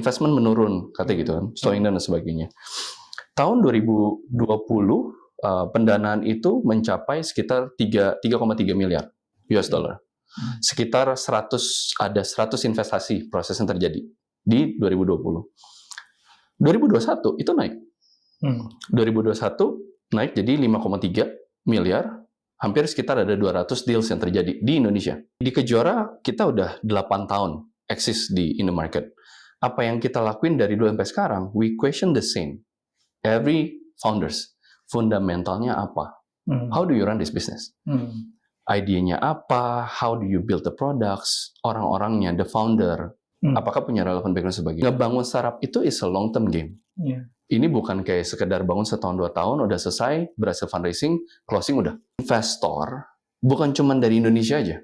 investment menurun, katanya gitu kan, slowing down dan sebagainya. Tahun 2020, pendanaan itu mencapai sekitar 3,3 miliar US dollar. Sekitar 100 investasi proses yang terjadi di 2020. 2021 itu naik. 2021 naik jadi 5,3 miliar, hampir sekitar ada 200 deals yang terjadi di Indonesia. Di Kejora kita udah 8 tahun eksis di the market. Apa yang kita lakuin dari dulu sampai sekarang, we question the same. Every founders, fundamentalnya apa? How do you run this business? Idenya apa? How do you build the products? Orang-orangnya, the founder, apakah punya relevant background sebagainya? Ngebangun startup itu is a long term game. Ini bukan kayak sekedar bangun setahun 2 tahun, udah selesai, berhasil fundraising, closing udah. Investor bukan cuma dari Indonesia aja.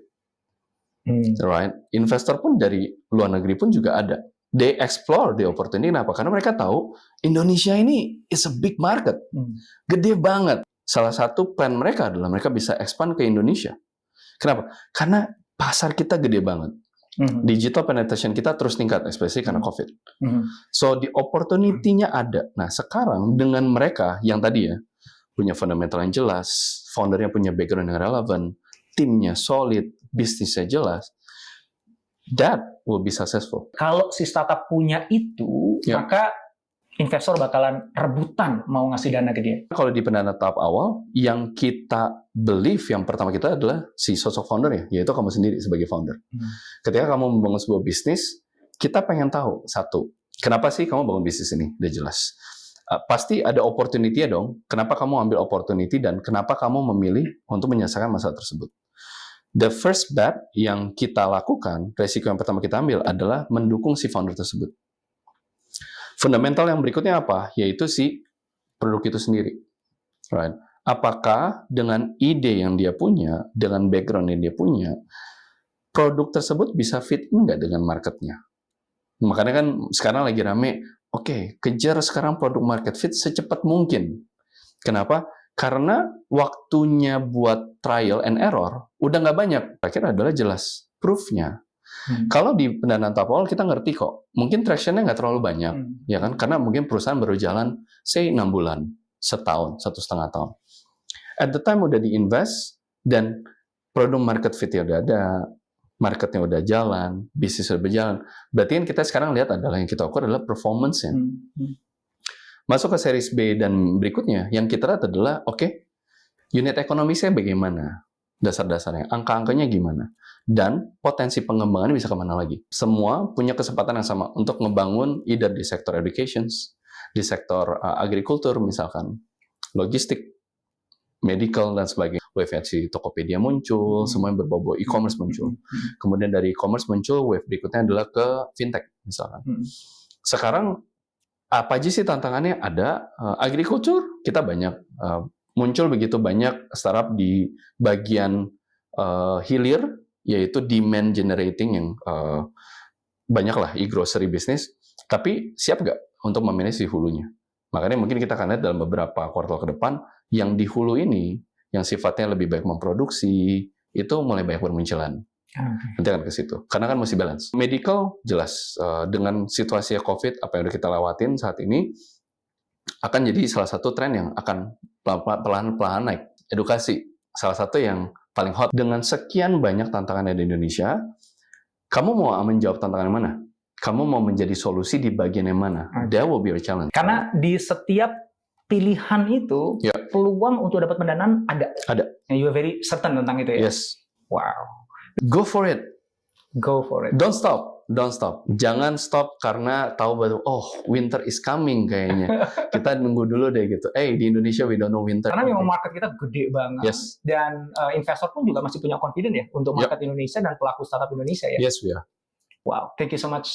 Right? Investor pun dari luar negeri pun juga ada. They explore the opportunity. Kenapa? Karena mereka tahu Indonesia ini is a big market. Gede banget. Salah satu plan mereka adalah mereka bisa expand ke Indonesia. Kenapa? Karena pasar kita gede banget. Digital penetration kita terus tingkat, especially karena COVID. So, the opportunity-nya ada. Nah, sekarang dengan mereka yang tadi ya, punya fundamental yang jelas, foundernya punya background yang relevan, timnya solid, bisnisnya jelas, that will be successful. Kalau si startup punya itu, maka investor bakalan rebutan mau ngasih dana ke dia. Kalau di pendana tahap awal, yang kita believe, yang pertama kita adalah si sosok founder ya, yaitu kamu sendiri sebagai founder. Ketika kamu membangun sebuah bisnis, kita pengen tahu, satu, kenapa sih kamu bangun bisnis ini? Udah jelas. Pasti ada opportunity ya dong. Kenapa kamu ambil opportunity dan kenapa kamu memilih untuk menyelesaikan masalah tersebut? The first bet yang kita lakukan, resiko yang pertama kita ambil adalah mendukung si founder tersebut. Fundamental yang berikutnya apa? Yaitu si produk itu sendiri. Right? Apakah dengan ide yang dia punya, dengan background yang dia punya, produk tersebut bisa fit nggak dengan marketnya? Makanya kan sekarang lagi rame, oke, kejar sekarang produk market fit secepat mungkin. Kenapa? Karena waktunya buat trial and error udah nggak banyak. Akhirnya adalah jelas proof-nya. Kalau di pendanaan tahap awal kita ngerti kok, mungkin traction-nya nggak terlalu banyak, ya kan? Karena mungkin perusahaan baru jalan, say 6 bulan, setahun, 1,5 tahun. At the time udah diinvest dan produk market fit-nya udah ada, marketnya udah jalan, bisnis udah berjalan. Berarti kan kita sekarang lihat adalah yang kita ukur adalah performance-nya. Masuk ke series B dan berikutnya, yang kita lihat adalah, oke, unit ekonomisnya bagaimana? Dasar-dasarnya, angka-angkanya gimana? Dan potensi pengembangannya bisa kemana lagi? Semua punya kesempatan yang sama untuk ngebangun either di sektor education, di sektor agrikultur misalkan, logistik, medical, dan sebagainya. Wave si Tokopedia muncul, semua yang berbau e-commerce muncul. Kemudian dari e-commerce muncul, wave berikutnya adalah ke fintech misalkan. Sekarang, apa aja sih tantangannya? Ada agrikultur, kita banyak. Muncul begitu banyak startup di bagian hilir, yaitu demand generating yang banyak lah, e-grocery business, tapi siap nggak untuk memanage di hulunya? Makanya mungkin kita akan lihat dalam beberapa kuartal ke depan, yang di hulu ini, yang sifatnya lebih baik memproduksi, itu mulai banyak bermunculan. Nanti akan ke situ. Karena kan mesti balance. Medical, jelas. Dengan situasi COVID, apa yang udah kita lewatin saat ini, akan jadi salah satu tren yang akan pelan-pelan naik. Edukasi, salah satu yang paling hot. Dengan sekian banyak tantangan di Indonesia, kamu mau menjawab tantangan mana? Kamu mau menjadi solusi di bagian yang mana? That will be a challenge. Karena di setiap pilihan itu, peluang untuk dapat pendanaan ada. Ada. And you are very certain tentang itu ya? Yes. Wow. Go for it. Go for it. Don't stop. Don't stop. Jangan stop karena tahu bahwa winter is coming kayaknya. Kita nunggu dulu deh gitu. Di Indonesia we don't know winter. Karena memang market kita gede banget. Yes. Dan investor pun juga masih punya confidence ya untuk market Indonesia dan pelaku startup Indonesia ya. Yes, we are. Wow, thank you so much.